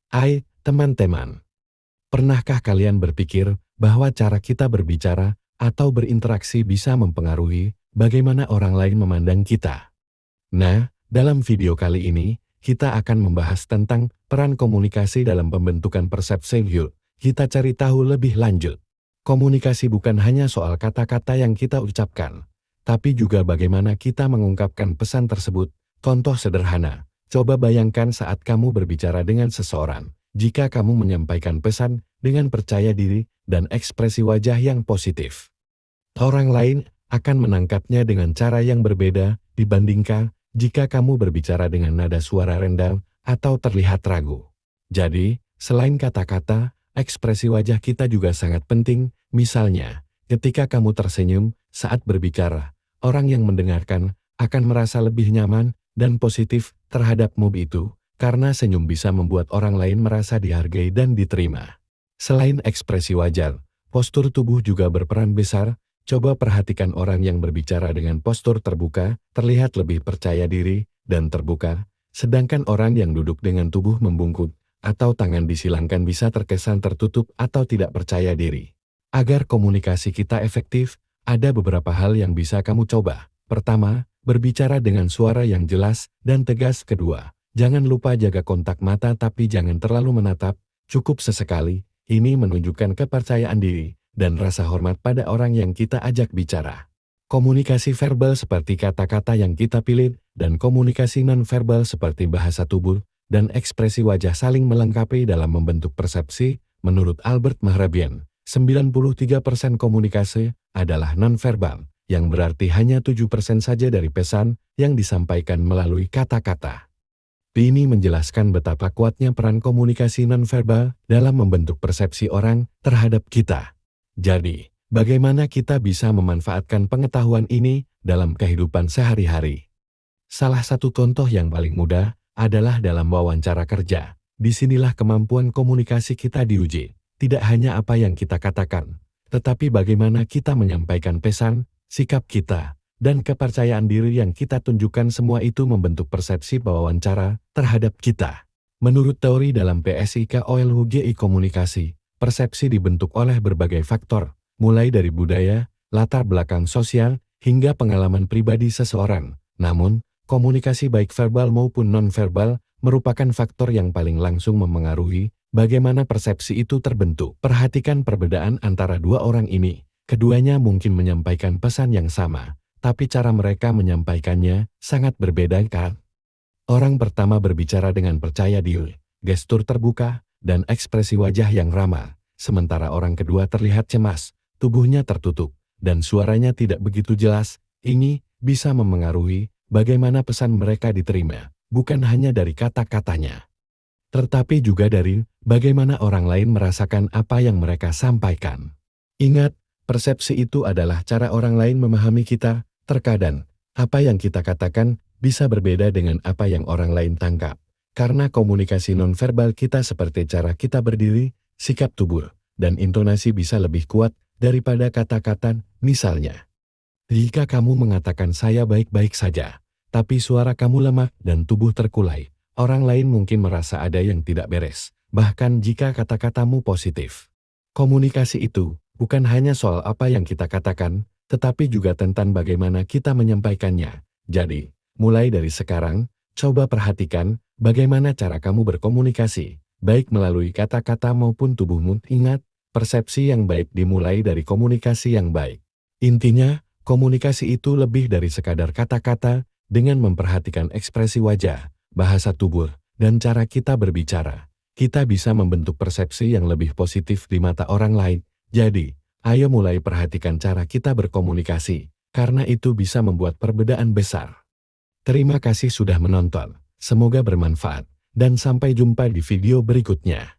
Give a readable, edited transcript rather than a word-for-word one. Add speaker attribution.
Speaker 1: Hai, teman-teman. Pernahkah kalian berpikir bahwa cara kita berbicara atau berinteraksi bisa mempengaruhi bagaimana orang lain memandang kita? Nah, dalam video kali ini, kita akan membahas tentang peran komunikasi dalam pembentukan persepsi. Yuk, kita cari tahu lebih lanjut. Komunikasi bukan hanya soal kata-kata yang kita ucapkan, tapi juga bagaimana kita mengungkapkan pesan tersebut. Contoh sederhana, coba bayangkan saat kamu berbicara dengan seseorang. Jika kamu menyampaikan pesan dengan percaya diri dan ekspresi wajah yang positif, orang lain akan menangkapnya dengan cara yang berbeda dibandingkan jika kamu berbicara dengan nada suara rendah atau terlihat ragu. Jadi, selain kata-kata, ekspresi wajah kita juga sangat penting. Misalnya, ketika kamu tersenyum saat berbicara, orang yang mendengarkan akan merasa lebih nyaman dan positif terhadap mood itu, karena senyum bisa membuat orang lain merasa dihargai dan diterima. Selain ekspresi wajah, postur tubuh juga berperan besar. Coba perhatikan orang yang berbicara dengan postur terbuka, terlihat lebih percaya diri dan terbuka, sedangkan orang yang duduk dengan tubuh membungkuk atau tangan disilangkan bisa terkesan tertutup atau tidak percaya diri. Agar komunikasi kita efektif, ada beberapa hal yang bisa kamu coba. Pertama, berbicara dengan suara yang jelas dan tegas. Kedua, jangan lupa jaga kontak mata tapi jangan terlalu menatap, cukup sesekali. Ini menunjukkan kepercayaan diri dan rasa hormat pada orang yang kita ajak bicara. Komunikasi verbal seperti kata-kata yang kita pilih dan komunikasi non-verbal seperti bahasa tubuh dan ekspresi wajah saling melengkapi dalam membentuk persepsi. Menurut Albert Mehrabian, 93% komunikasi adalah non-verbal, yang berarti hanya 7% saja dari pesan yang disampaikan melalui kata-kata. Ini menjelaskan betapa kuatnya peran komunikasi nonverbal dalam membentuk persepsi orang terhadap kita. Jadi, bagaimana kita bisa memanfaatkan pengetahuan ini dalam kehidupan sehari-hari? Salah satu contoh yang paling mudah adalah dalam wawancara kerja. Disinilah kemampuan komunikasi kita diuji. Tidak hanya apa yang kita katakan, tetapi bagaimana kita menyampaikan pesan, sikap kita, dan kepercayaan diri yang kita tunjukkan. Semua itu membentuk persepsi wawancara terhadap kita. Menurut teori dalam PSIKOLUGI komunikasi, persepsi dibentuk oleh berbagai faktor, mulai dari budaya, latar belakang sosial, hingga pengalaman pribadi seseorang. Namun, komunikasi baik verbal maupun non-verbal merupakan faktor yang paling langsung memengaruhi bagaimana persepsi itu terbentuk. Perhatikan perbedaan antara dua orang ini. Keduanya mungkin menyampaikan pesan yang sama, tapi cara mereka menyampaikannya sangat berbeda kan? Orang pertama berbicara dengan percaya diri, gestur terbuka, dan ekspresi wajah yang ramah, sementara orang kedua terlihat cemas, tubuhnya tertutup, dan suaranya tidak begitu jelas. Ini bisa memengaruhi bagaimana pesan mereka diterima, bukan hanya dari kata-katanya, tetapi juga dari bagaimana orang lain merasakan apa yang mereka sampaikan. Ingat, persepsi itu adalah cara orang lain memahami kita. Terkadang, apa yang kita katakan bisa berbeda dengan apa yang orang lain tangkap. Karena komunikasi nonverbal kita seperti cara kita berdiri, sikap tubuh, dan intonasi bisa lebih kuat daripada kata-kata. Misalnya, jika kamu mengatakan saya baik-baik saja, tapi suara kamu lemah dan tubuh terkulai, orang lain mungkin merasa ada yang tidak beres, bahkan jika kata-katamu positif. Komunikasi itu bukan hanya soal apa yang kita katakan, tetapi juga tentang bagaimana kita menyampaikannya. Jadi, mulai dari sekarang, coba perhatikan bagaimana cara kamu berkomunikasi, baik melalui kata-kata maupun tubuhmu. Ingat, persepsi yang baik dimulai dari komunikasi yang baik. Intinya, komunikasi itu lebih dari sekadar kata-kata. Dengan memperhatikan ekspresi wajah, bahasa tubuh, dan cara kita berbicara, kita bisa membentuk persepsi yang lebih positif di mata orang lain. Jadi, ayo mulai perhatikan cara kita berkomunikasi, karena itu bisa membuat perbedaan besar. Terima kasih sudah menonton, semoga bermanfaat, dan sampai jumpa di video berikutnya.